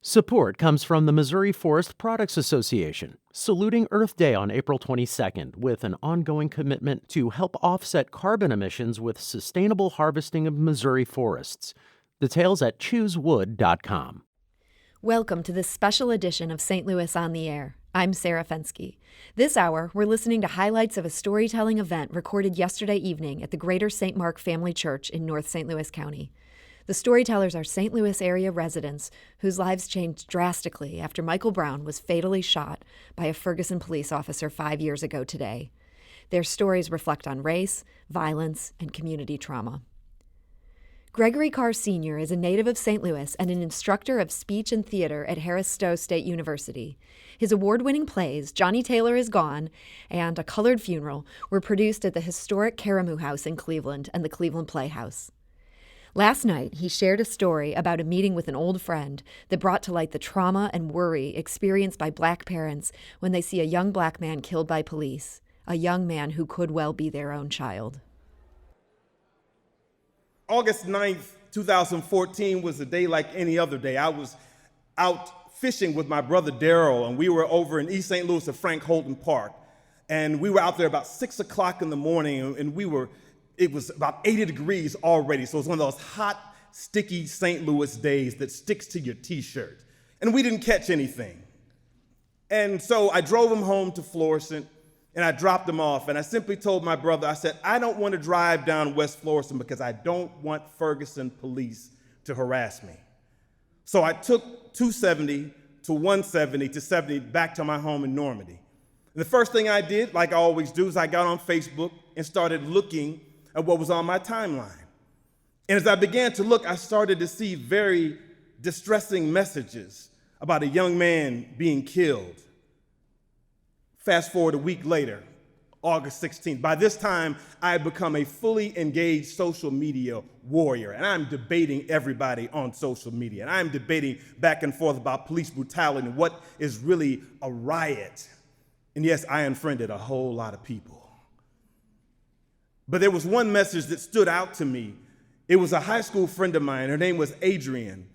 Support comes from the Missouri Forest Products Association, saluting Earth Day on April 22nd with an ongoing commitment to help offset carbon emissions with sustainable harvesting of Missouri forests. Details at choosewood.com. Welcome to this special edition of St. Louis on the Air. I'm Sarah Fensky. This hour, we're listening to highlights of a storytelling event recorded yesterday evening at the Greater St. Mark Family Church in North St. Louis County. The storytellers are St. Louis area residents whose lives changed drastically after Michael Brown was fatally shot by a Ferguson police officer 5 years ago today. Their stories reflect on race, violence, and community trauma. Gregory Carr Sr. is a native of St. Louis and an instructor of speech and theater at Harris Stowe State University. His award-winning plays, Johnny Taylor is Gone and A Colored Funeral, were produced at the historic Caramoo House in Cleveland and the Cleveland Playhouse. Last night, he shared a story about a meeting with an old friend that brought to light the trauma and worry experienced by Black parents when they see a young Black man killed by police, a young man who could well be their own child. August 9th, 2014 was a day like any other day. I was out fishing with my brother Daryl, and we were over in East St. Louis at Frank Holden Park. And we were out there about 6 o'clock in the morning, and it was about 80 degrees already. So it was one of those hot, sticky St. Louis days that sticks to your t-shirt. And we didn't catch anything. And so I drove him home to Florissant, and I dropped him off. And I simply told my brother, I said, I don't want to drive down West Florissant because I don't want Ferguson police to harass me. So I took 270 to 170 to 70 back to my home in Normandy. And the first thing I did, like I always do, is I got on Facebook and started looking at what was on my timeline. And as I began to look, I started to see very distressing messages about a young man being killed. Fast forward a week later, August 16th. By this time, I had become a fully engaged social media warrior, and I'm debating everybody on social media, and I'm debating back and forth about police brutality and what is really a riot. And yes, I unfriended a whole lot of people. But there was one message that stood out to me. It was a high school friend of mine. Her name was Adrienne.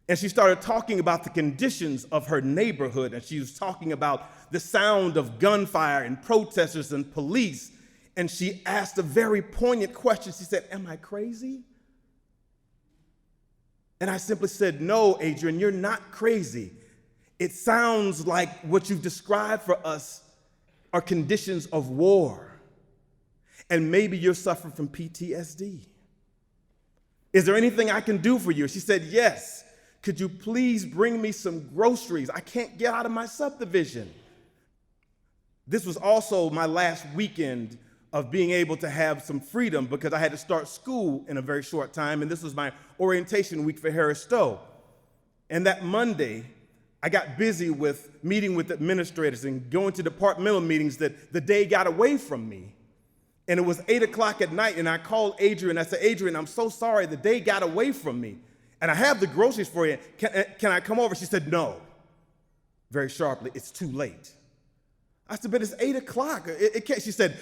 And she started talking about the conditions of her neighborhood. And she was talking about the sound of gunfire and protesters and police. And she asked a very poignant question. She said, am I crazy? And I simply said, no, Adrienne, you're not crazy. It sounds like what you've described for us are conditions of war. And maybe you're suffering from PTSD. Is there anything I can do for you? She said, yes. Could you please bring me some groceries? I can't get out of my subdivision. This was also my last weekend of being able to have some freedom because I had to start school in a very short time, and this was my orientation week for Harris Stowe. And that Monday, I got busy with meeting with administrators and going to departmental meetings that the day got away from me. And it was 8 o'clock at night, and I called Adrienne. I said, Adrienne, I'm so sorry, the day got away from me. And I have the groceries for you. Can I come over? She said, no. Very sharply, it's too late. I said, but it's 8 o'clock. It can't. She said,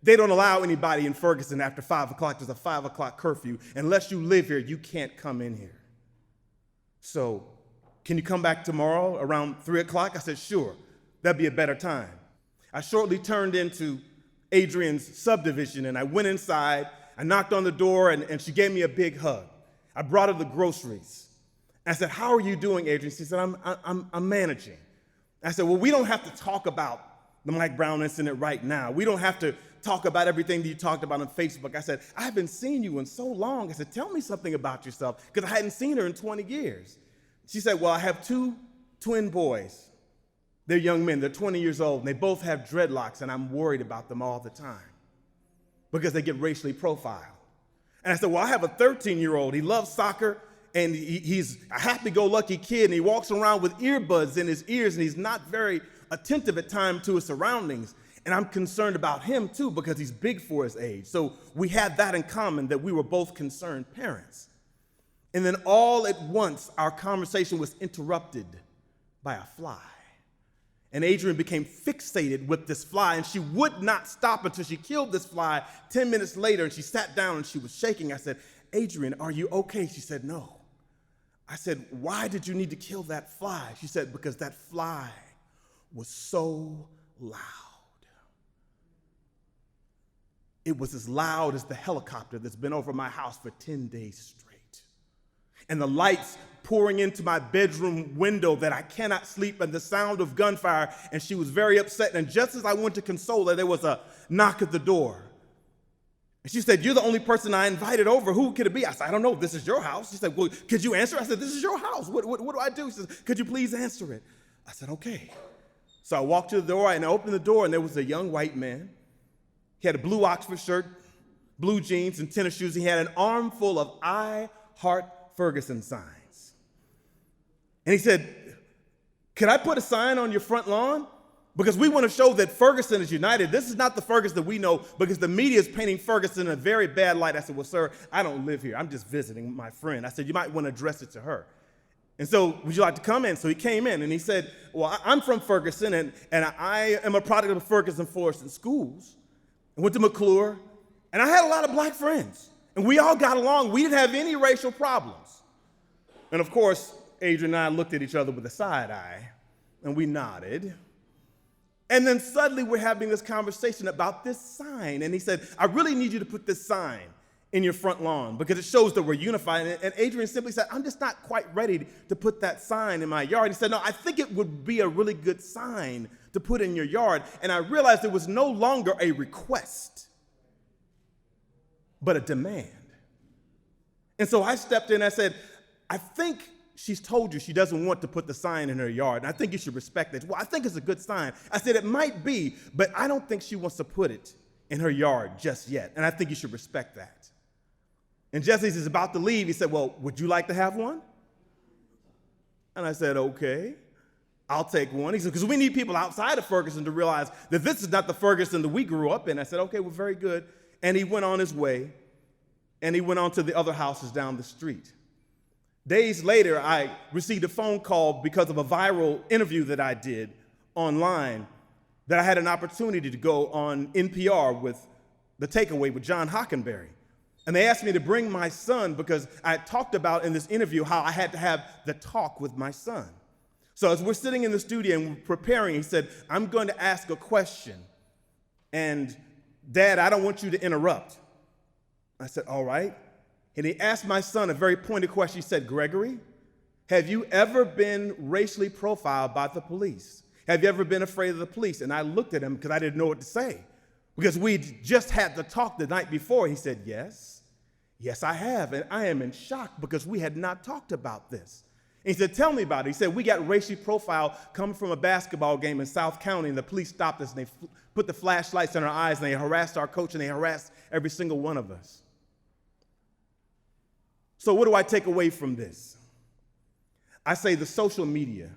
they don't allow anybody in Ferguson after 5 o'clock. There's a 5 o'clock curfew. Unless you live here, you can't come in here. So can you come back tomorrow around 3 o'clock? I said, sure. That'd be a better time. I shortly turned into Adrienne's subdivision, and I went inside, I knocked on the door, and she gave me a big hug. I brought her the groceries. I said, how are you doing, Adrienne? She said, I'm managing. I said, well, we don't have to talk about the Mike Brown incident right now. We don't have to talk about everything that you talked about on Facebook. I said, I haven't seen you in so long. I said, tell me something about yourself, because I hadn't seen her in 20 years. She said, well, I have 2 twin boys. They're young men, they're 20 years old, and they both have dreadlocks, and I'm worried about them all the time because they get racially profiled. And I said, well, I have a 13-year-old. He loves soccer, and he's a happy-go-lucky kid, and he walks around with earbuds in his ears, and he's not very attentive at times to his surroundings. And I'm concerned about him, too, because he's big for his age. So we had that in common, that we were both concerned parents. And then all at once, our conversation was interrupted by a fly. And Adrienne became fixated with this fly, and she would not stop until she killed this fly. 10 minutes later, and she sat down and she was shaking. I said, Adrienne, are you okay? She said, no, I said, why did you need to kill that fly? She said, because that fly was so loud. It was as loud as the helicopter that's been over my house for 10 days straight. And the lights pouring into my bedroom window that I cannot sleep, and the sound of gunfire. And she was very upset. And just as I went to console her, there was a knock at the door. And she said, you're the only person I invited over. Who could it be? I said, I don't know. This is your house. She said, well, could you answer? I said, this is your house. What do I do? She said, could you please answer it? I said, okay. So I walked to the door and I opened the door, and there was a young white man. He had a blue Oxford shirt, blue jeans, and tennis shoes. He had an armful of I Heart Ferguson signs. And he said, could I put a sign on your front lawn? Because we want to show that Ferguson is united. This is not the Ferguson that we know, because the media is painting Ferguson in a very bad light. I said, well, sir, I don't live here. I'm just visiting my friend. I said, you might want to address it to her. And so, would you like to come in? So he came in and he said, well, I'm from Ferguson, and I am a product of Ferguson Forest and Schools. I went to McClure, and I had a lot of black friends, and we all got along. We didn't have any racial problems. And of course, Adrian and I looked at each other with a side eye, and we nodded. And then suddenly we're having this conversation about this sign, and he said, I really need you to put this sign in your front lawn because it shows that we're unified. And Adrian simply said, I'm just not quite ready to put that sign in my yard. He said, no, I think it would be a really good sign to put in your yard. And I realized it was no longer a request, but a demand. And so I stepped in and I said, I think she's told you she doesn't want to put the sign in her yard, and I think you should respect it. Well, I think it's a good sign. I said, it might be, but I don't think she wants to put it in her yard just yet, and I think you should respect that. And just as he's about to leave, he said, well, would you like to have one? And I said, okay, I'll take one. He said, because we need people outside of Ferguson to realize that this is not the Ferguson that we grew up in. I said, okay, well, very good. And he went on his way, and he went on to the other houses down the street. Days later, I received a phone call because of a viral interview that I did online, that I had an opportunity to go on NPR with The Takeaway with John Hockenberry. And they asked me to bring my son because I had talked about in this interview how I had to have the talk with my son. So as we're sitting in the studio and we're preparing, he said, I'm going to ask a question. And Dad, I don't want you to interrupt. I said, all right. And he asked my son a very pointed question. He said, Gregory, have you ever been racially profiled by the police? Have you ever been afraid of the police? And I looked at him because I didn't know what to say, because we'd just had the talk the night before. He said, yes, I have. And I am in shock because we had not talked about this. And he said, tell me about it. He said, we got racially profiled coming from a basketball game in South County, and the police stopped us, and they put the flashlights in our eyes, and they harassed our coach, and they harassed every single one of us. So what do I take away from this? I say the social media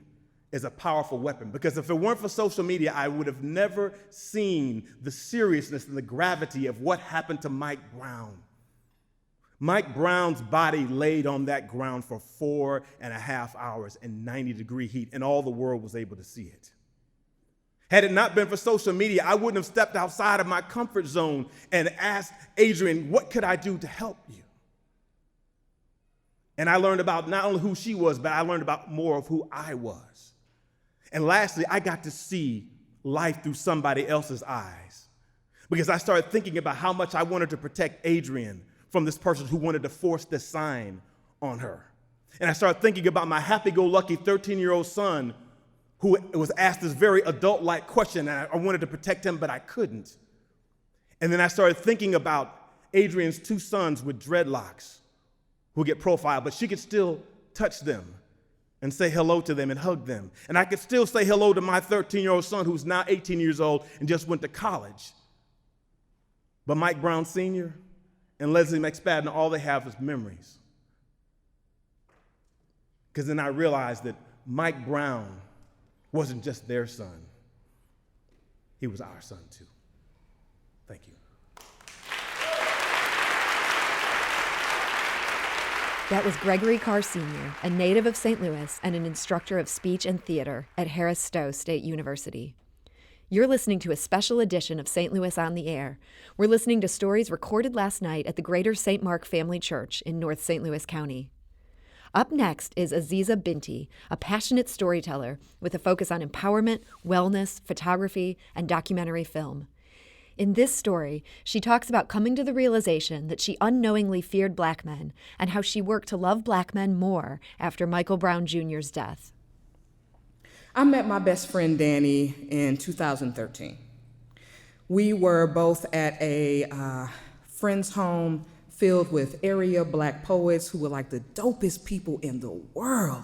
is a powerful weapon, because if it weren't for social media, I would have never seen the seriousness and the gravity of what happened to Mike Brown. Mike Brown's body laid on that ground for 4.5 hours in 90-degree heat, and all the world was able to see it. Had it not been for social media, I wouldn't have stepped outside of my comfort zone and asked Adrian, what could I do to help you? And I learned about not only who she was, but I learned about more of who I was. And lastly, I got to see life through somebody else's eyes, because I started thinking about how much I wanted to protect Adrian from this person who wanted to force this sign on her. And I started thinking about my happy-go-lucky 13-year-old son who was asked this very adult-like question, and I wanted to protect him, but I couldn't. And then I started thinking about Adrian's 2 sons with dreadlocks who get profiled, but she could still touch them and say hello to them and hug them. And I could still say hello to my 13-year-old son who's now 18 years old and just went to college. But Mike Brown Sr. and Leslie McSpadden, all they have is memories. Because then I realized that Mike Brown wasn't just their son. He was our son too. Thank you. That was Gregory Carr Sr., a native of St. Louis and an instructor of speech and theater at Harris Stowe State University. You're listening to a special edition of St. Louis on the Air. We're listening to stories recorded last night at the Greater St. Mark Family Church in North St. Louis County. Up next is Aziza Binti, a passionate storyteller with a focus on empowerment, wellness, photography, and documentary film. In this story, she talks about coming to the realization that she unknowingly feared black men and how she worked to love black men more after Michael Brown Jr.'s death. I met my best friend Danny in 2013. We were both at a friend's home filled with area black poets who were like the dopest people in the world.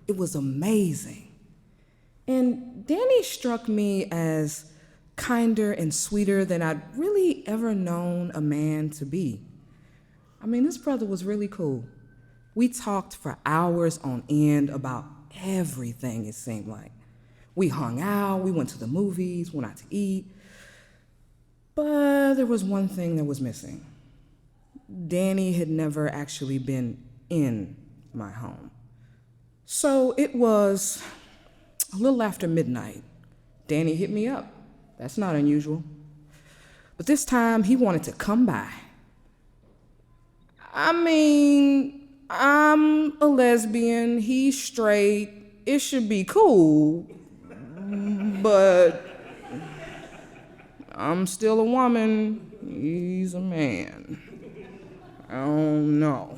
It was amazing. And Danny struck me as kinder and sweeter than I'd really ever known a man to be. I mean, this brother was really cool. We talked for hours on end about everything, it seemed like. We hung out, we went to the movies, went out to eat. But there was one thing that was missing. Danny had never actually been in my home. So it was a little after midnight. Danny hit me up. That's not unusual. But this time he wanted to come by. I mean, I'm a lesbian, he's straight, it should be cool, but I'm still a woman, he's a man. I don't know.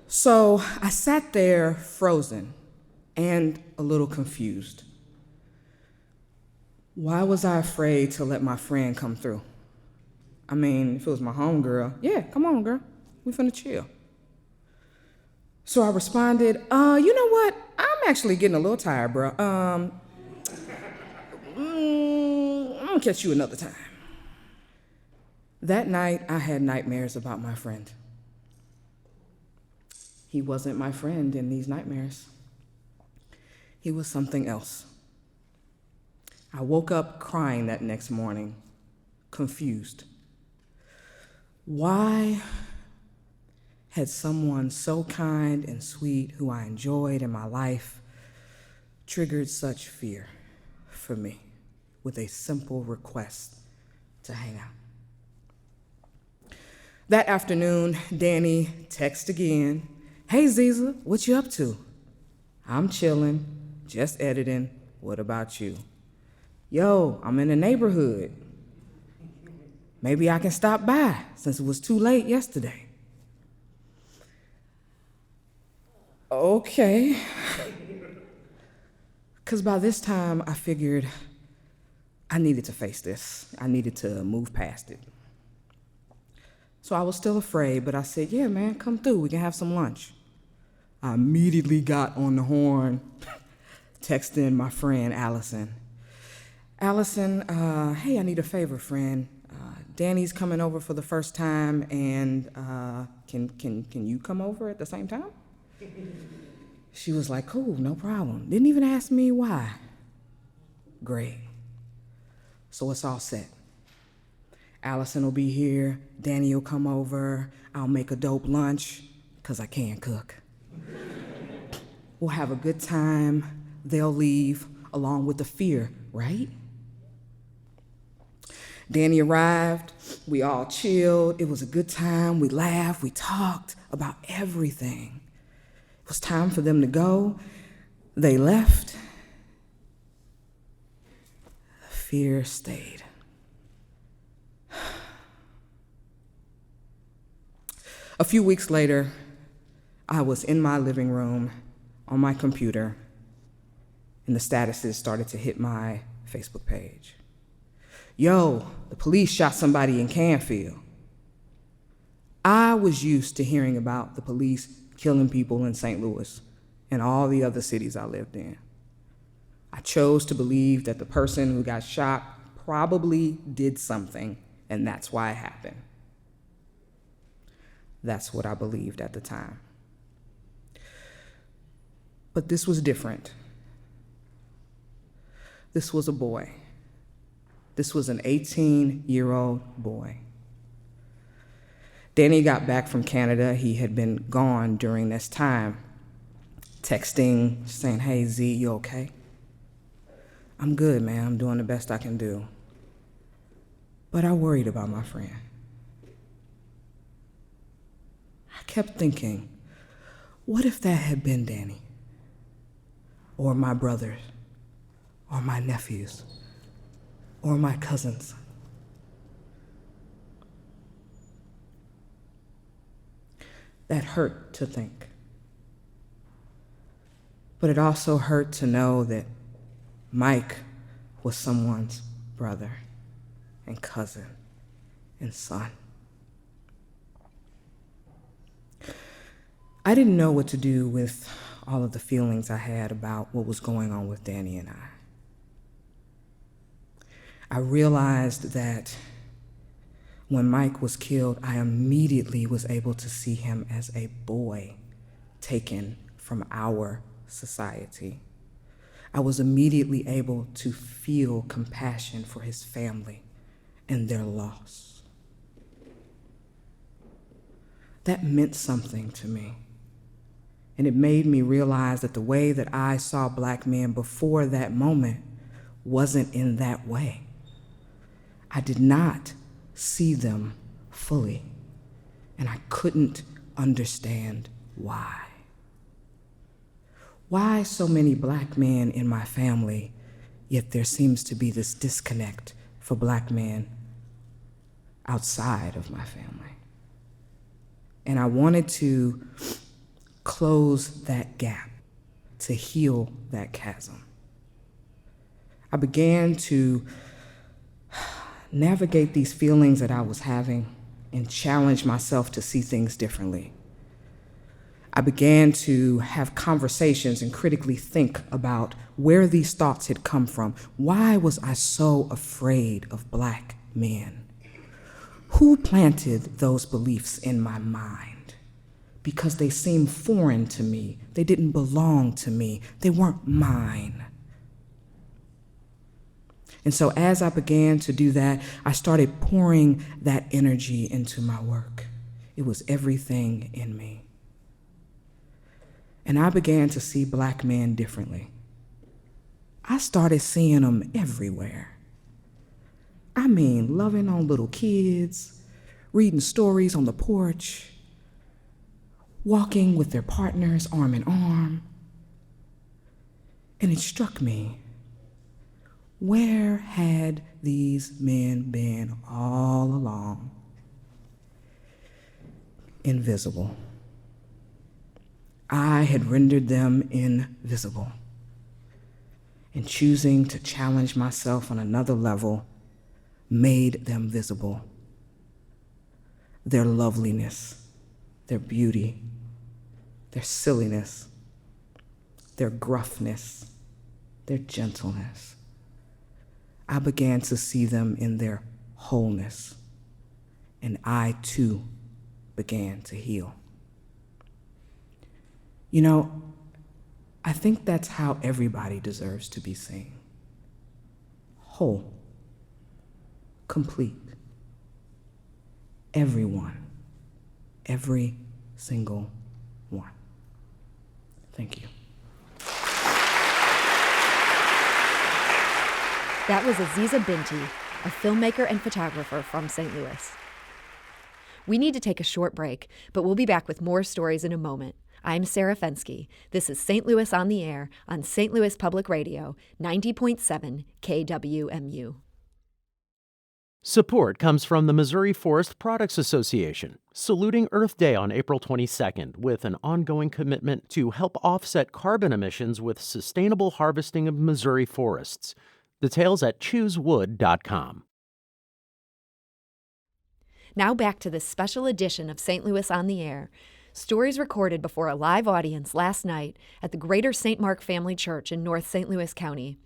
So I sat there frozen and a little confused. Why was I afraid to let my friend come through? I mean, if it was my homegirl, yeah, come on, girl, we finna chill. So I responded, you know what? I'm actually getting a little tired, bro. I'm gonna catch you another time. That night, I had nightmares about my friend. He wasn't my friend in these nightmares. He was something else. I woke up crying that next morning, confused. Why had someone so kind and sweet who I enjoyed in my life triggered such fear for me with a simple request to hang out? That afternoon, Danny texted again. Hey, Ziza, what you up to? I'm chilling, just editing. What about you? Yo, I'm in the neighborhood. Maybe I can stop by since it was too late yesterday. Okay. Because by this time, I figured I needed to face this. I needed to move past it. So I was still afraid, but I said, yeah, man, come through. We can have some lunch. I immediately got on the horn, texting my friend, Allison. Allison, hey, I need a favor, friend. Danny's coming over for the first time, and can you come over at the same time? She was like, cool, no problem. Didn't even ask me why. Great. So it's all set. Allison will be here, Danny will come over, I'll make a dope lunch, because I can cook. We'll have a good time, they'll leave, along with the fear, right? Danny arrived, we all chilled, it was a good time, we laughed, we talked about everything. It was time for them to go, they left. Fear stayed. A few weeks later, I was in my living room on my computer, and the statuses started to hit my Facebook page. Yo, the police shot somebody in Canfield. I was used to hearing about the police killing people in St. Louis and all the other cities I lived in. I chose to believe that the person who got shot probably did something, and that's why it happened. That's what I believed at the time. But this was different. This was a boy. This was an 18-year-old boy. Danny got back from Canada. He had been gone during this time, texting, saying, hey, Z, you okay? I'm good, man. I'm doing the best I can do. But I worried about my friend. I kept thinking, What if that had been Danny? Or my brothers? Or my nephews? Or my cousins? That hurt to think. But it also hurt to know that Mike was someone's brother and cousin and son. I didn't know what to do with all of the feelings I had about what was going on with Danny and I. I realized that when Mike was killed, I immediately was able to see him as a boy taken from our society. I was immediately able to feel compassion for his family and their loss. That meant something to me. And it made me realize that the way that I saw Black men before that moment wasn't in that way. I did not see them fully, and I couldn't understand why. Why so many Black men in my family, yet there seems to be this disconnect for Black men outside of my family? And I wanted to close that gap, to heal that chasm. I began to navigate these feelings that I was having and challenge myself to see things differently. I began to have conversations and critically think about where these thoughts had come from. Why was I so afraid of Black men? Who planted those beliefs in my mind? Because they seemed foreign to me. They didn't belong to me. They weren't mine. And so as I began to do that, I started pouring that energy into my work. It was everything in me. And I began to see Black men differently. I started seeing them everywhere. I mean, loving on little kids, reading stories on the porch, walking with their partners arm in arm. And it struck me, where had these men been all along? Invisible. I had rendered them invisible. And choosing to challenge myself on another level made them visible. Their loveliness, their beauty, their silliness, their gruffness, their gentleness. I began to see them in their wholeness, and I too began to heal. You know, I think that's how everybody deserves to be seen. Whole, complete. Everyone, every single one. Thank you. That was Aziza Binti, a filmmaker and photographer from St. Louis. We need to take a short break, but we'll be back with more stories in a moment. I'm Sarah Fensky. This is St. Louis on the Air on St. Louis Public Radio, 90.7 KWMU. Support comes from the Missouri Forest Products Association, saluting Earth Day on April 22nd with an ongoing commitment to help offset carbon emissions with sustainable harvesting of Missouri forests. Details at choosewood.com. Now back to this special edition of St. Louis on the Air. Stories recorded before a live audience last night at the Greater St. Mark Family Church in North St. Louis County.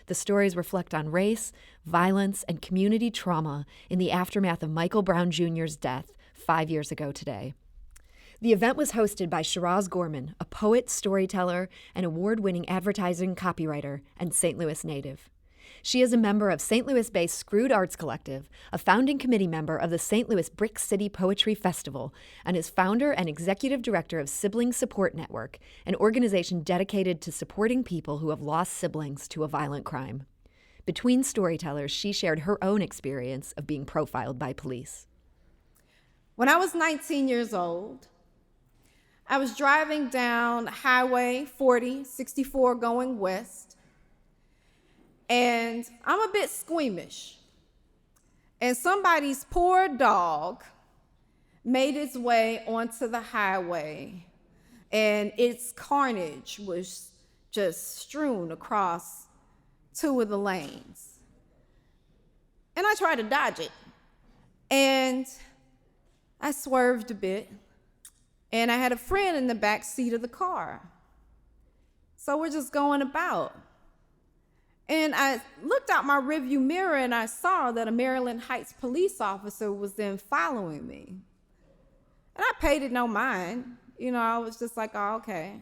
The stories reflect on race, violence, and community trauma in the aftermath of Michael Brown Jr.'s death 5 years ago today. The event was hosted by Shiraz Gorman, a poet, storyteller, and award-winning advertising copywriter and St. Louis native. She is a member of St. Louis-based Screwed Arts Collective, a founding committee member of the St. Louis Brick City Poetry Festival, and is founder and executive director of Sibling Support Network, an organization dedicated to supporting people who have lost siblings to a violent crime. Between storytellers, she shared her own experience of being profiled by police. When I was 19 years old, I was driving down Highway 64 going west, and I'm a bit squeamish. And somebody's poor dog made its way onto the highway, and its carnage was just strewn across 2 of the lanes. And I tried to dodge it, and I swerved a bit, and I had a friend in the back seat of the car. So we're just going about. And I looked out my rearview mirror and I saw that a Maryland Heights police officer was then following me. And I paid it no mind. I was just like, oh, okay.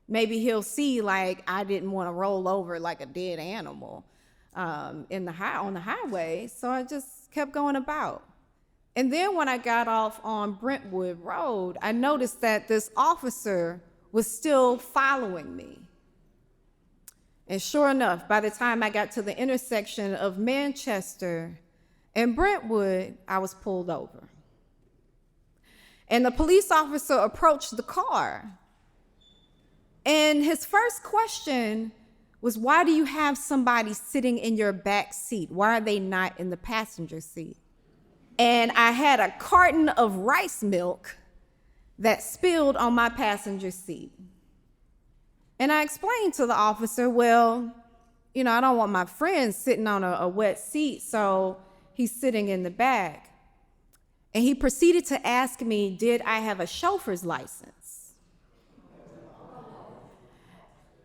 Maybe he'll see like I didn't want to roll over like a dead animal on the highway. So I just kept going about. And then when I got off on Brentwood Road, I noticed that this officer was still following me. And sure enough, by the time I got to the intersection of Manchester and Brentwood, I was pulled over. And the police officer approached the car. And his first question was, why do you have somebody sitting in your back seat? Why are they not in the passenger seat? And I had a carton of rice milk that spilled on my passenger seat. And I explained to the officer, well, I don't want my friend sitting on a wet seat, so he's sitting in the back. And he proceeded to ask me, did I have a chauffeur's license?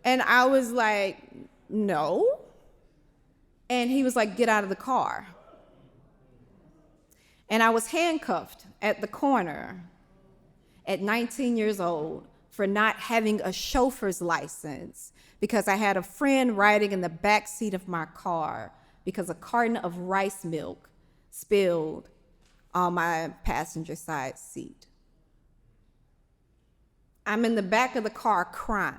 And I was like, no. And he was like, get out of the car. And I was handcuffed at the corner at 19 years old for not having a chauffeur's license because I had a friend riding in the back seat of my car because a carton of rice milk spilled on my passenger side seat. I'm in the back of the car crying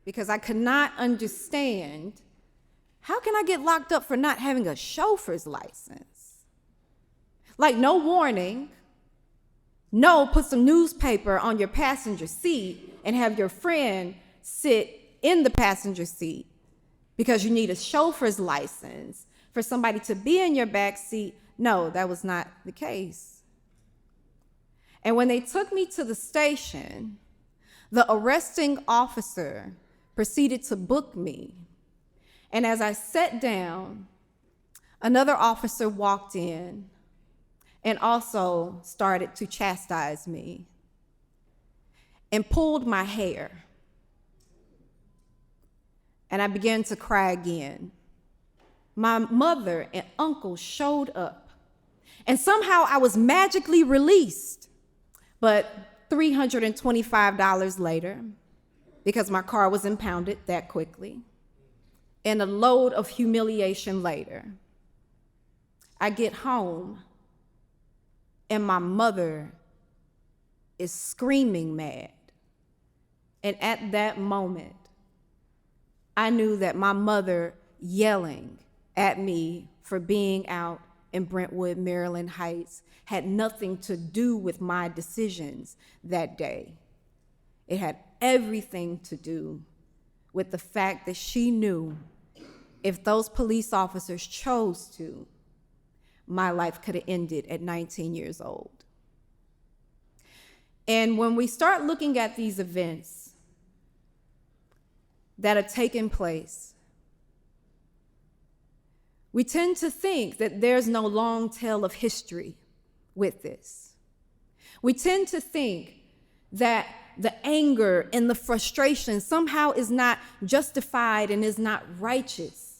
because I could not understand, how can I get locked up for not having a chauffeur's license? Like, no warning. No, put some newspaper on your passenger seat and have your friend sit in the passenger seat because you need a chauffeur's license for somebody to be in your back seat. No, that was not the case. And when they took me to the station, the arresting officer proceeded to book me. And as I sat down, another officer walked in and also started to chastise me and pulled my hair. And I began to cry again. My mother and uncle showed up, and somehow I was magically released. But $325 later, because my car was impounded that quickly, and a load of humiliation later, I get home and my mother is screaming mad. And at that moment, I knew that my mother yelling at me for being out in Brentwood, Maryland Heights, had nothing to do with my decisions that day. It had everything to do with the fact that she knew if those police officers chose to, my life could have ended at 19 years old. And when we start looking at these events that have taken place, we tend to think that there's no long tail of history with this. We tend to think that the anger and the frustration somehow is not justified and is not righteous.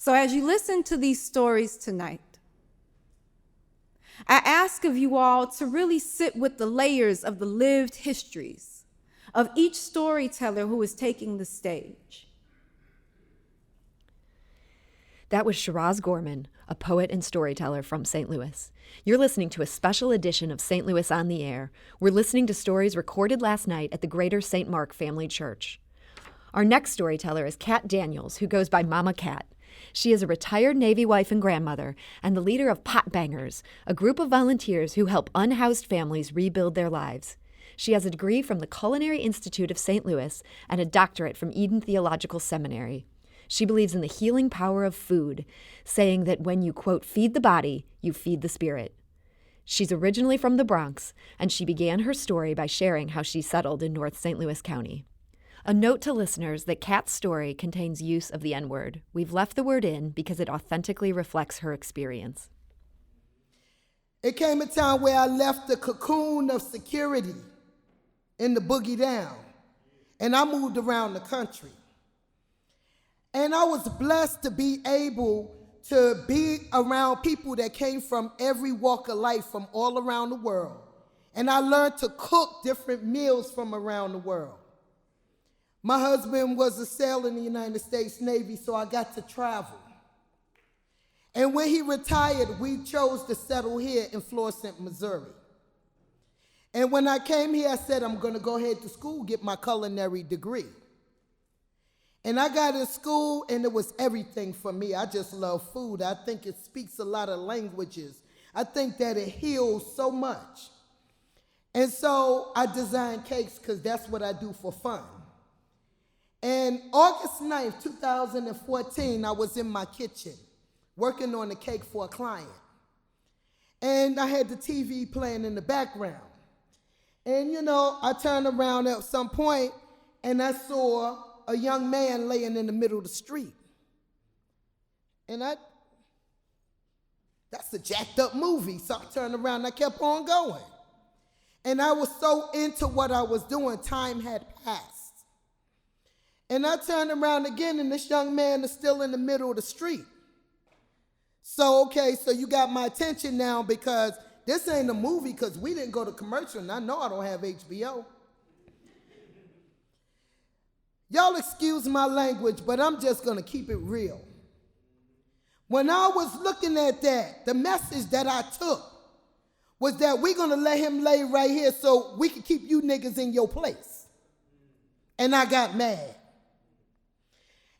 So as you listen to these stories tonight, I ask of you all to really sit with the layers of the lived histories of each storyteller who is taking the stage. That was Shiraz Gorman, a poet and storyteller from St. Louis. You're listening to a special edition of St. Louis on the Air. We're listening to stories recorded last night at the Greater St. Mark Family Church. Our next storyteller is Kat Daniels, who goes by Mama Kat. She is a retired Navy wife and grandmother, and the leader of Pot Bangers, a group of volunteers who help unhoused families rebuild their lives. She has a degree from the Culinary Institute of St. Louis and a doctorate from Eden Theological Seminary. She believes in the healing power of food, saying that when you, quote, feed the body, you feed the spirit. She's originally from the Bronx, and she began her story by sharing how she settled in North St. Louis County. A note to listeners that Kat's story contains use of the N-word. We've left the word in because it authentically reflects her experience. It came a time where I left the cocoon of security in the boogie down, and I moved around the country. And I was blessed to be able to be around people that came from every walk of life from all around the world. And I learned to cook different meals from around the world. My husband was a sailor in the United States Navy, so I got to travel. And when he retired, we chose to settle here in Florissant, Missouri. And when I came here, I said, I'm going to go ahead to school, get my culinary degree. And I got in school, and it was everything for me. I just love food. I think it speaks a lot of languages. I think that it heals so much. And so I design cakes because that's what I do for fun. And August 9th, 2014, I was in my kitchen working on a cake for a client. And I had the TV playing in the background. And, I turned around at some point, and I saw a young man laying in the middle of the street. And that's a jacked up movie. So I turned around and I kept on going. And I was so into what I was doing, time had passed. And I turned around again, and this young man is still in the middle of the street. So you got my attention now because this ain't a movie because we didn't go to commercial, and I know I don't have HBO. Y'all excuse my language, but I'm just going to keep it real. When I was looking at that, the message that I took was that we're going to let him lay right here so we can keep you niggas in your place. And I got mad.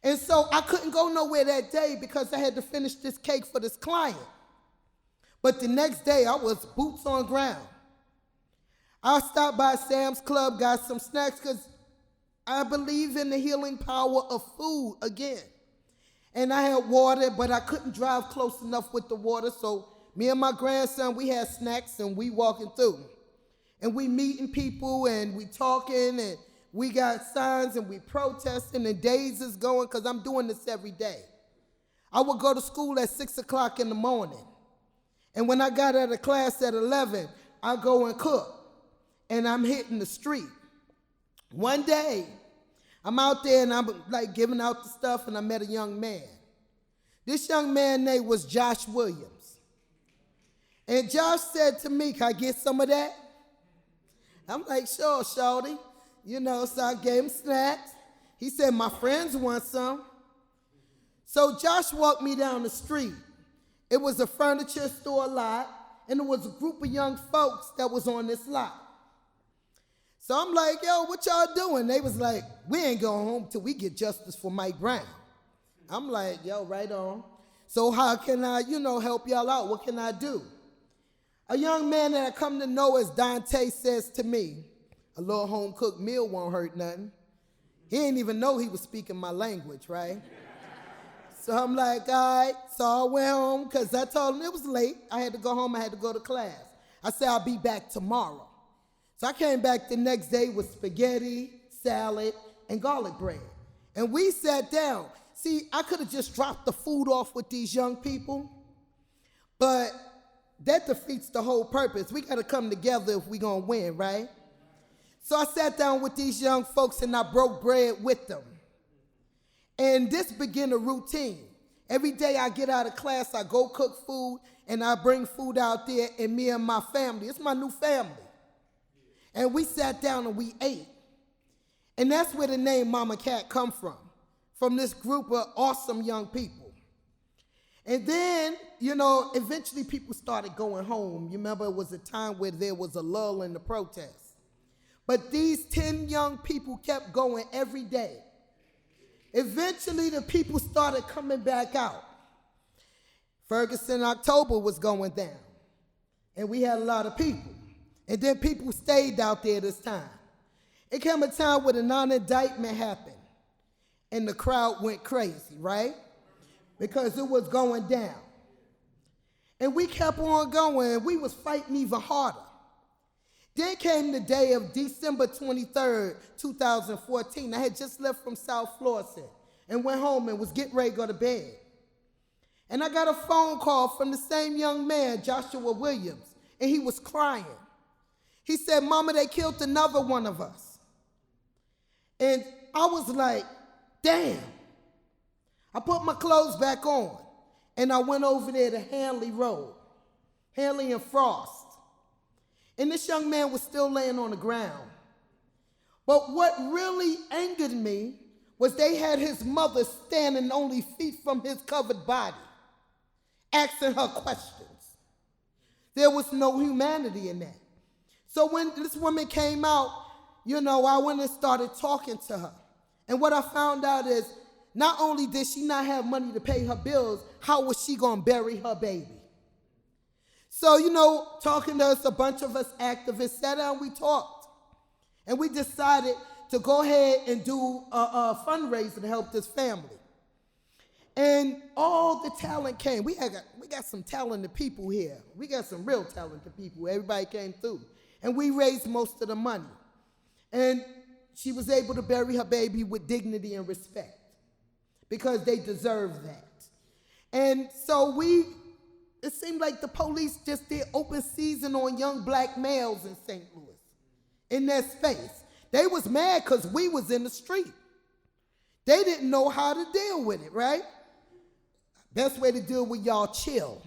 And so I couldn't go nowhere that day because I had to finish this cake for this client. But the next day, I was boots on ground. I stopped by Sam's Club, got some snacks because I believe in the healing power of food again. And I had water, but I couldn't drive close enough with the water, so me and my grandson, we had snacks and we walking through. And we meeting people and we talking and we got signs and we protesting and days is going because I'm doing this every day. I would go to school at 6 o'clock in the morning. And when I got out of class at 11, I go and cook. And I'm hitting the street. One day, I'm out there and I'm like giving out the stuff and I met a young man. This young man name was Josh Williams. And Josh said to me, can I get some of that? I'm like, sure, shorty. So I gave him snacks. He said, my friends want some. So Josh walked me down the street. It was a furniture store lot, and it was a group of young folks that was on this lot. So I'm like, yo, what y'all doing? They was like, we ain't going home till we get justice for Mike Brown. I'm like, yo, right on. So how can I, help y'all out? What can I do? A young man that I come to know as Dante says to me, a little home-cooked meal won't hurt nothing. He didn't even know he was speaking my language, right? So I'm like, all right. So I went home because I told him it was late. I had to go home. I had to go to class. I said, I'll be back tomorrow. So I came back the next day with spaghetti, salad, and garlic bread. And we sat down. See, I could have just dropped the food off with these young people, but that defeats the whole purpose. We got to come together if we're going to win, right? So I sat down with these young folks and I broke bread with them. And this began a routine. Every day I get out of class, I go cook food and I bring food out there and me and my family. It's my new family. And we sat down and we ate. And that's where the name Mama Cat come from this group of awesome young people. And then, eventually people started going home. You remember it was a time where there was a lull in the protests. But these 10 young people kept going every day. Eventually, the people started coming back out. Ferguson, October was going down, and we had a lot of people. And then people stayed out there this time. It came a time where the non-indictment happened, and the crowd went crazy, right? Because it was going down. And we kept on going, and we was fighting even harder. Then came the day of December 23rd, 2014. I had just left from South Florissant and went home and was getting ready to go to bed. And I got a phone call from the same young man, Joshua Williams, and he was crying. He said, "Mama, they killed another one of us." And I was like, damn. I put my clothes back on, and I went over there to Hanley Road, Hanley and Frost. And this young man was still laying on the ground. But what really angered me was they had his mother standing only feet from his covered body, asking her questions. There was no humanity in that. So when this woman came out, I went and started talking to her. And what I found out is, not only did she not have money to pay her bills, how was she gonna bury her baby? So, talking to us, a bunch of us activists sat down, we talked. And we decided to go ahead and do a fundraiser to help this family. And all the talent came. We got some talented people here. We got some real talented people. Everybody came through. And we raised most of the money. And she was able to bury her baby with dignity and respect, because they deserve that. And so it seemed like the police just did open season on young black males in St. Louis, in that space. They was mad because we was in the street. They didn't know how to deal with it, right? Best way to deal with y'all, chill.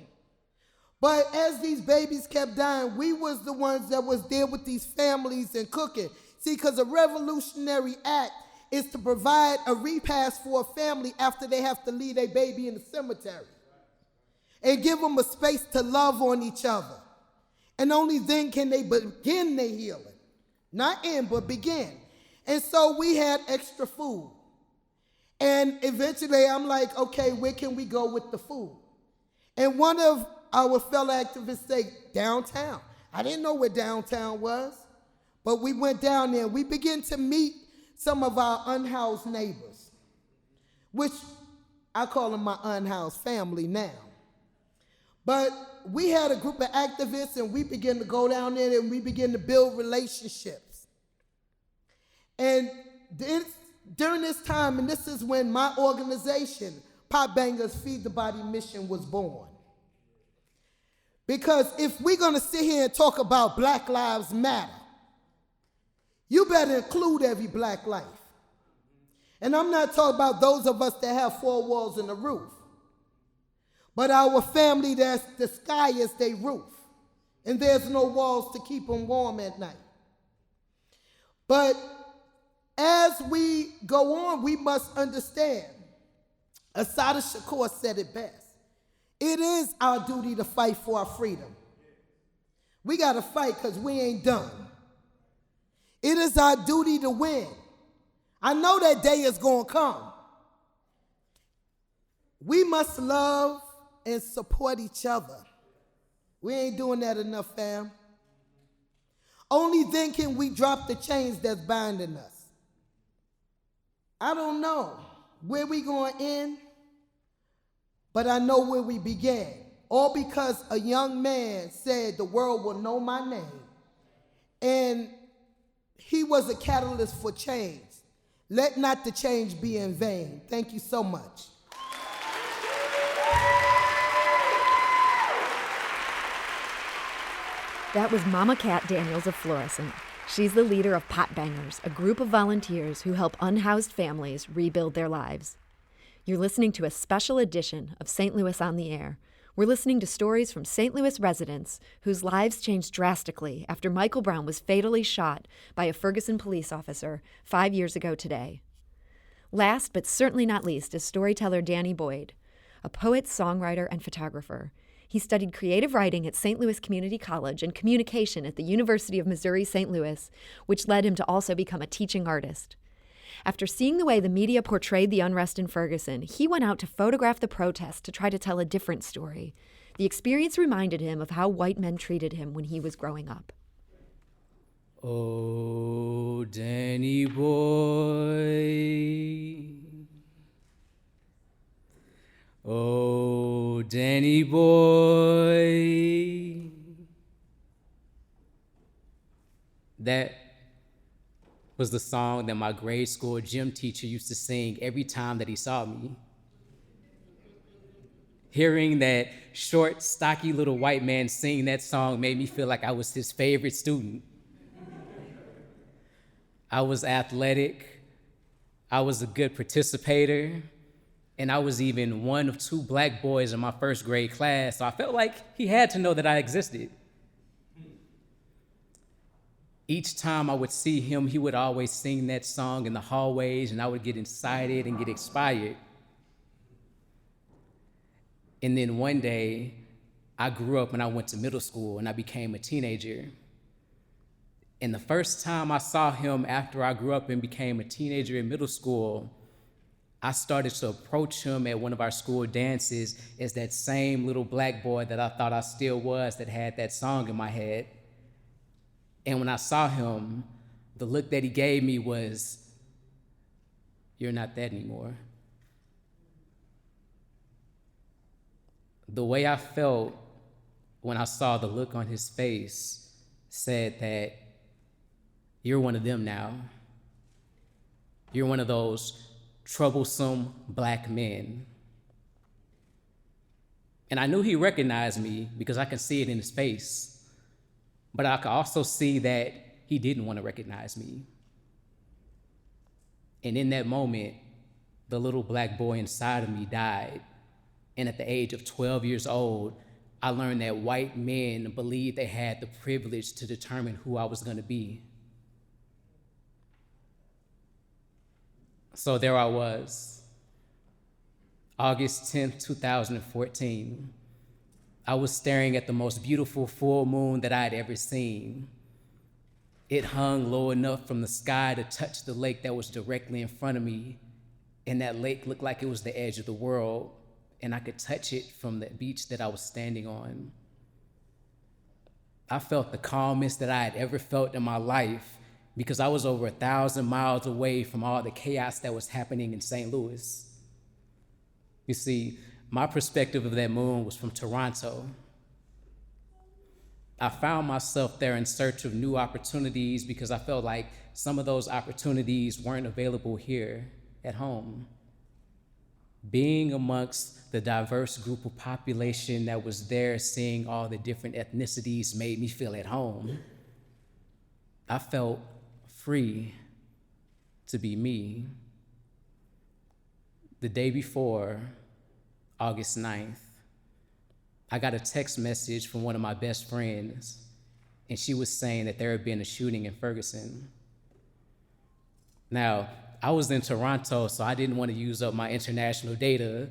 But as these babies kept dying, we was the ones that was there with these families and cooking. See, because a revolutionary act is to provide a repast for a family after they have to leave their baby in the cemetery, and give them a space to love on each other. And only then can they begin their healing. Not end, but begin. And so we had extra food. And eventually I'm like, okay, where can we go with the food? And one of our fellow activists said, downtown. I didn't know where downtown was, but we went down there and we began to meet some of our unhoused neighbors, which I call them my unhoused family now. But we had a group of activists, and we began to go down there and we began to build relationships. And during this time, and this is when my organization, Pot Bangers Feed the Body Mission, was born. Because if we're gonna sit here and talk about Black Lives Matter, you better include every black life. And I'm not talking about those of us that have four walls and a roof, but our family that's the sky is their roof, and there's no walls to keep them warm at night. But as we go on, we must understand, Assata Shakur said it best, it is our duty to fight for our freedom. We gotta fight because we ain't done. It is our duty to win. I know that day is gonna come. We must love and support each other. We ain't doing that enough, fam. Only then can we drop the chains that's binding us. I don't know where we gonna end, but I know where we began. All because a young man said the world will know my name. And he was a catalyst for change. Let not the change be in vain. Thank you so much. That was Mama Cat Daniels of Florissant. She's the leader of Pot Bangers, a group of volunteers who help unhoused families rebuild their lives. You're listening to a special edition of St. Louis on the Air. We're listening to stories from St. Louis residents whose lives changed drastically after Michael Brown was fatally shot by a Ferguson police officer 5 years ago today. Last but certainly not least is storyteller Danny Boyd, a poet, songwriter, and photographer. He studied creative writing at St. Louis Community College and communication at the University of Missouri St. Louis, which led him to also become a teaching artist. After seeing the way the media portrayed the unrest in Ferguson, he went out to photograph the protest to try to tell a different story. The experience reminded him of how white men treated him when he was growing up. Oh, Danny boy. Oh, Danny boy. That was the song that my grade school gym teacher used to sing every time that he saw me. Hearing that short, stocky little white man sing that song made me feel like I was his favorite student. I was athletic, I was a good participator, and I was even one of 2 black boys in my first grade class, so I felt like he had to know that I existed. Each time I would see him, he would always sing that song in the hallways, and I would get excited and get inspired. And then one day, I grew up and I went to middle school and I became a teenager. And the first time I saw him after I grew up and became a teenager in middle school, I started to approach him at one of our school dances as that same little black boy that I thought I still was that had that song in my head. And when I saw him, the look that he gave me was, "You're not that anymore." The way I felt when I saw the look on his face said that you're one of them now. You're one of those troublesome black men. And I knew he recognized me because I could see it in his face, but I could also see that he didn't want to recognize me. And in that moment, the little black boy inside of me died. And at the age of 12 years old, I learned that white men believed they had the privilege to determine who I was going to be. So there I was, August 10th, 2014. I was staring at the most beautiful full moon that I had ever seen. It hung low enough from the sky to touch the lake that was directly in front of me, and that lake looked like it was the edge of the world, and I could touch it from the beach that I was standing on. I felt the calmest that I had ever felt in my life because I was over 1,000 miles away from all the chaos that was happening in St. Louis. You see, my perspective of that moon was from Toronto. I found myself there in search of new opportunities because I felt like some of those opportunities weren't available here at home. Being amongst the diverse group of population that was there, seeing all the different ethnicities made me feel at home. I felt free to be me. The day before, August 9th, I got a text message from one of my best friends, and she was saying that there had been a shooting in Ferguson. Now, I was in Toronto, so I didn't want to use up my international data,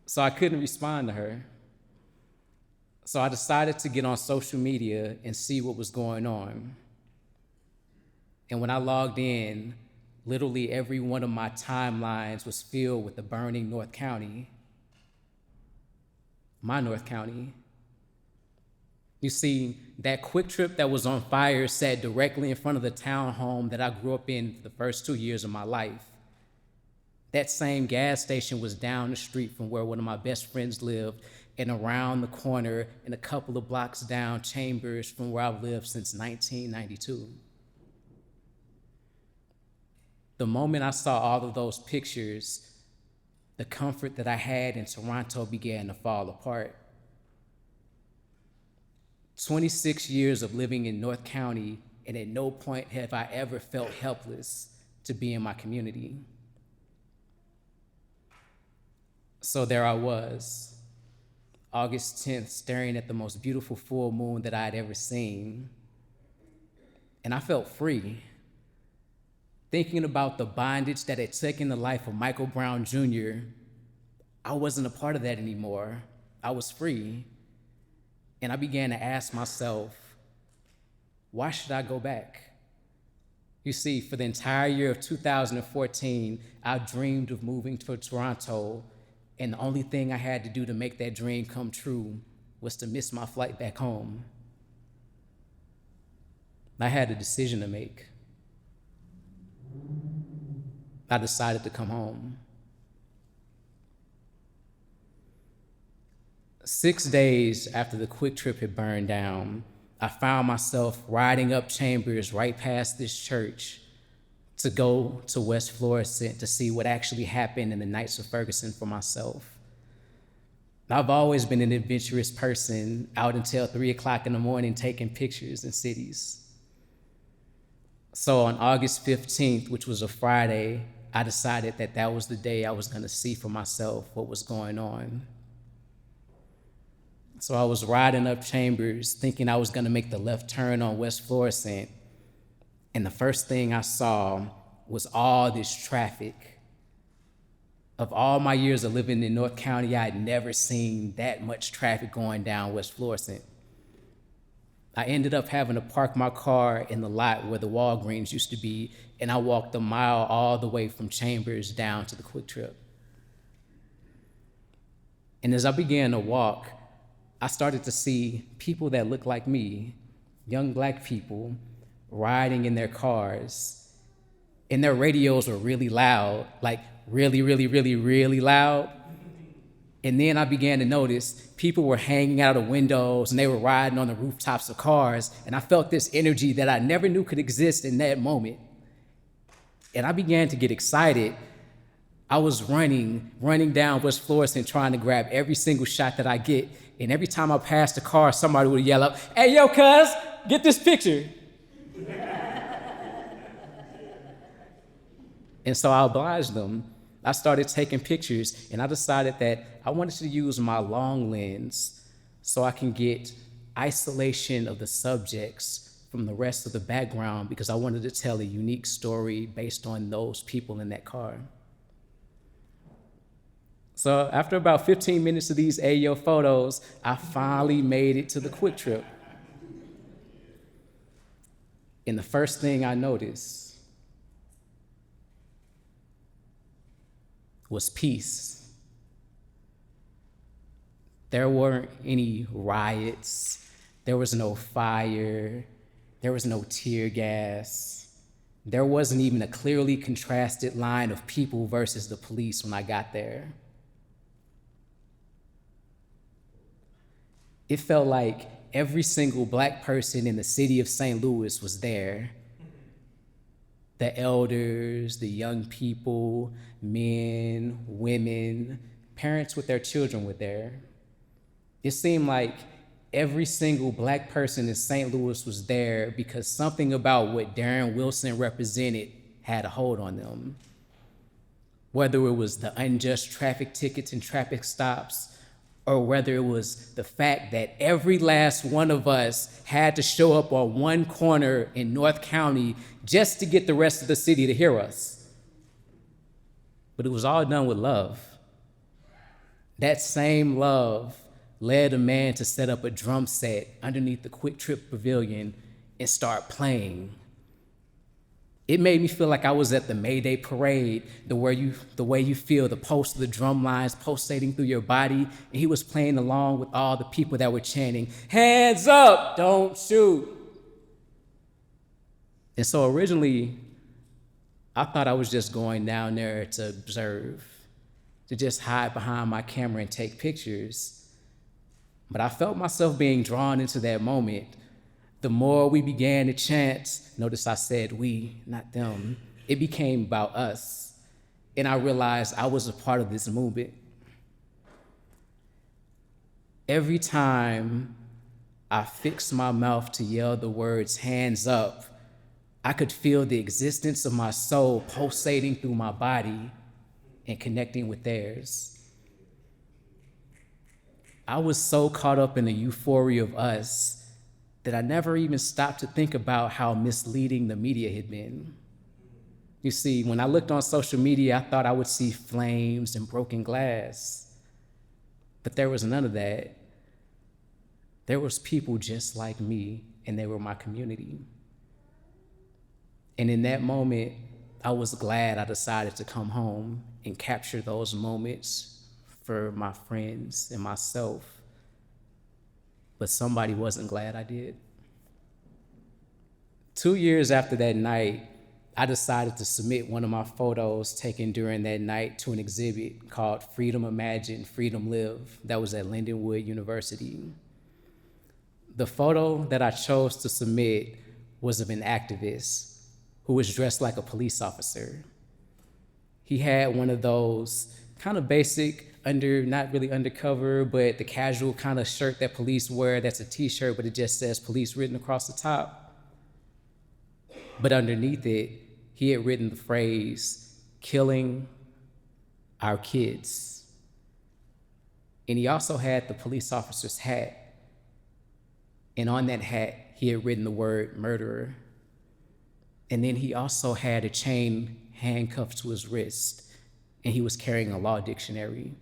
so I couldn't respond to her. So I decided to get on social media and see what was going on. And when I logged in, literally every one of my timelines was filled with the burning North County, my North County. You see, that Quick Trip that was on fire sat directly in front of the townhome that I grew up in for the first 2 years of my life. That same gas station was down the street from where one of my best friends lived, and around the corner and a couple of blocks down, Chambers, from where I've lived since 1992. The moment I saw all of those pictures, the comfort that I had in Toronto began to fall apart. 26 years of living in North County, and at no point have I ever felt helpless to be in my community. So there I was, August 10th, staring at the most beautiful full moon that I had ever seen, and I felt free. Thinking about the bondage that had taken the life of Michael Brown Jr., I wasn't a part of that anymore. I was free. And I began to ask myself, why should I go back? You see, for the entire year of 2014, I dreamed of moving to Toronto, and the only thing I had to do to make that dream come true was to miss my flight back home. I had a decision to make. I decided to come home. 6 days after the Quick Trip had burned down, I found myself riding up Chambers right past this church to go to West Florissant to see what actually happened in the Knights of Ferguson for myself. I've always been an adventurous person, out until 3 o'clock in the morning taking pictures in cities. So on August 15th, which was a Friday, I decided that that was the day I was gonna see for myself what was going on. So I was riding up Chambers thinking I was gonna make the left turn on West Florissant, and the first thing I saw was all this traffic. Of all my years of living in North County, I had never seen that much traffic going down West Florissant. I ended up having to park my car in the lot where the Walgreens used to be, and I walked a mile all the way from Chambers down to the Quick Trip. And as I began to walk, I started to see people that looked like me, young Black people, riding in their cars, and their radios were really loud, like really, really, really, really loud. And then I began to notice people were hanging out of windows and they were riding on the rooftops of cars, and I felt this energy that I never knew could exist in that moment. And I began to get excited. I was running down West Florissant trying to grab every single shot that I get, and every time I passed a car, somebody would yell out, "Hey, yo, cuz, get this picture." And so I obliged them. I started taking pictures, and I decided that I wanted to use my long lens so I can get isolation of the subjects from the rest of the background, because I wanted to tell a unique story based on those people in that car. So after about 15 minutes of these Ayo photos, I finally made it to the Quick Trip. And the first thing I noticed was peace. There weren't any riots. There was no fire. There was no tear gas. There wasn't even a clearly contrasted line of people versus the police when I got there. It felt like every single Black person in the city of St. Louis was there. The elders, the young people, men, women, parents with their children were there. It seemed like every single Black person in St. Louis was there because something about what Darren Wilson represented had a hold on them. Whether it was the unjust traffic tickets and traffic stops, or whether it was the fact that every last one of us had to show up on one corner in North County just to get the rest of the city to hear us. But it was all done with love. That same love led a man to set up a drum set underneath the Quick Trip Pavilion and start playing. It made me feel like I was at the May Day parade, the way you feel the pulse of the drum lines pulsating through your body, and he was playing along with all the people that were chanting, "Hands up, don't shoot." And so originally, I thought I was just going down there to observe, to just hide behind my camera and take pictures. But I felt myself being drawn into that moment. The more we began to chant, notice I said we, not them, it became about us. And I realized I was a part of this movement. Every time I fixed my mouth to yell the words, "hands up," I could feel the existence of my soul pulsating through my body and connecting with theirs. I was so caught up in the euphoria of us that I never even stopped to think about how misleading the media had been. You see, when I looked on social media, I thought I would see flames and broken glass. But there was none of that. There was people just like me, and they were my community. And in that moment, I was glad I decided to come home and capture those moments for my friends and myself. But somebody wasn't glad I did. 2 years after that night, I decided to submit one of my photos taken during that night to an exhibit called Freedom Imagine, Freedom Live, that was at Lindenwood University. The photo that I chose to submit was of an activist who was dressed like a police officer. He had one of those kind of basic, not really undercover, but the casual kind of shirt that police wear that's a t-shirt, but it just says police written across the top. But underneath it, he had written the phrase, killing our kids. And he also had the police officer's hat. And on that hat, he had written the word murderer. And then he also had a chain handcuffed to his wrist, and he was carrying a law dictionary.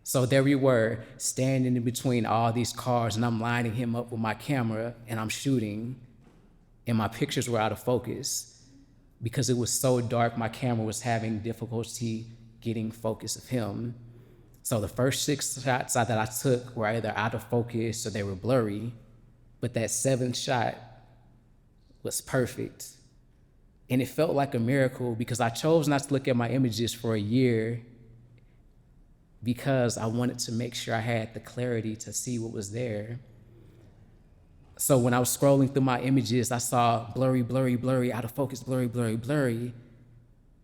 So there we were, standing in between all these cars, and I'm lining him up with my camera, and I'm shooting, and my pictures were out of focus. Because it was so dark, my camera was having difficulty getting focus of him. So the first 6 shots that I took were either out of focus or they were blurry, but that 7th shot was perfect. And it felt like a miracle because I chose not to look at my images for a year because I wanted to make sure I had the clarity to see what was there. So when I was scrolling through my images, I saw blurry, blurry, blurry, out of focus, blurry, blurry, blurry.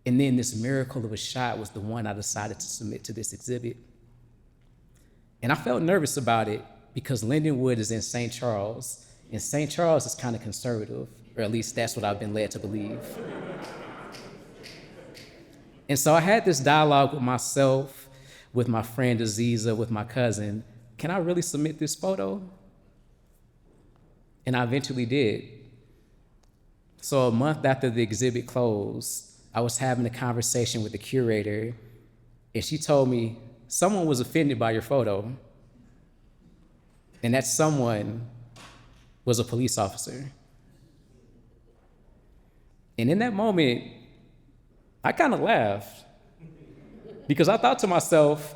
And then this miracle of a shot was the one I decided to submit to this exhibit. And I felt nervous about it because Lindenwood is in St. Charles, and St. Charles is kind of conservative, or at least that's what I've been led to believe. And so I had this dialogue with myself, with my friend Aziza, with my cousin. Can I really submit this photo? And I eventually did. So a month after the exhibit closed, I was having a conversation with the curator, and she told me, someone was offended by your photo, and that someone was a police officer. And in that moment, I kind of laughed because I thought to myself,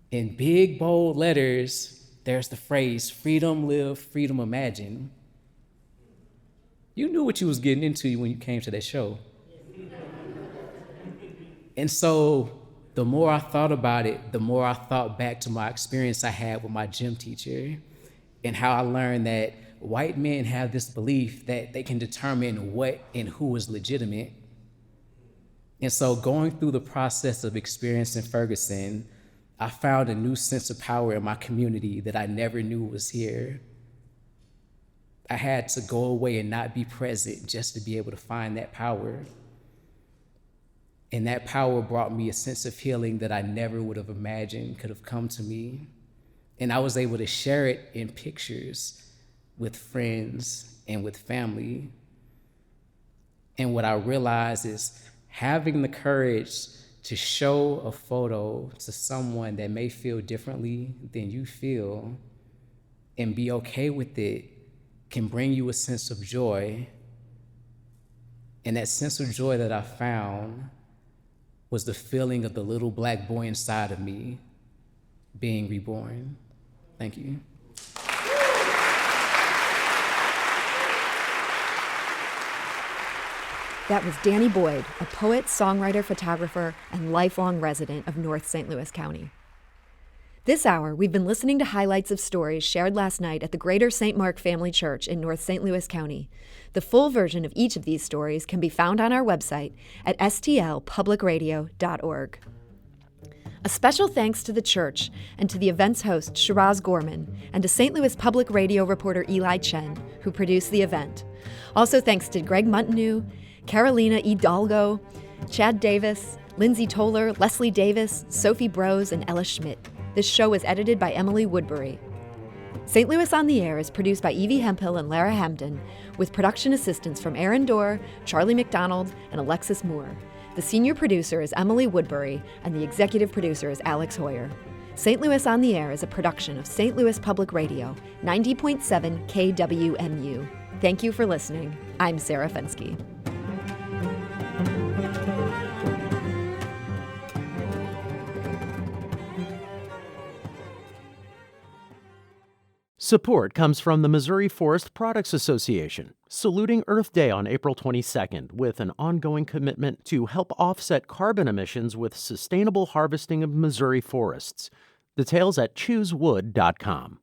in big, bold letters, there's the phrase, freedom live, freedom imagine. You knew what you was getting into when you came to that show. And so the more I thought about it, the more I thought back to my experience I had with my gym teacher and how I learned that white men have this belief that they can determine what and who is legitimate. And so going through the process of experiencing Ferguson, I found a new sense of power in my community that I never knew was here. I had to go away and not be present just to be able to find that power. And that power brought me a sense of healing that I never would have imagined could have come to me. And I was able to share it in pictures with friends and with family. And what I realized is having the courage to show a photo to someone that may feel differently than you feel and be okay with it can bring you a sense of joy. And that sense of joy that I found was the feeling of the little black boy inside of me being reborn. Thank you. That was Danny Boyd, a poet, songwriter, photographer, and lifelong resident of North St. Louis County. This hour, we've been listening to highlights of stories shared last night at the Greater St. Mark Family Church in North St. Louis County. The full version of each of these stories can be found on our website at stlpublicradio.org. A special thanks to the church and to the event's host, Shiraz Gorman, and to St. Louis Public Radio reporter Eli Chen, who produced the event. Also thanks to Greg Montanew, Carolina Hidalgo, Chad Davis, Lindsay Toller, Leslie Davis, Sophie Brose, and Ella Schmidt. This show is edited by Emily Woodbury. St. Louis on the Air is produced by Evie Hemphill and Lara Hamden, with production assistance from Aaron Dorr, Charlie McDonald, and Alexis Moore. The senior producer is Emily Woodbury, and the executive producer is Alex Hoyer. St. Louis on the Air is a production of St. Louis Public Radio, 90.7 KWMU. Thank you for listening. I'm Sarah Fensky. Support comes from the Missouri Forest Products Association, saluting Earth Day on April 22nd with an ongoing commitment to help offset carbon emissions with sustainable harvesting of Missouri forests. Details at choosewood.com.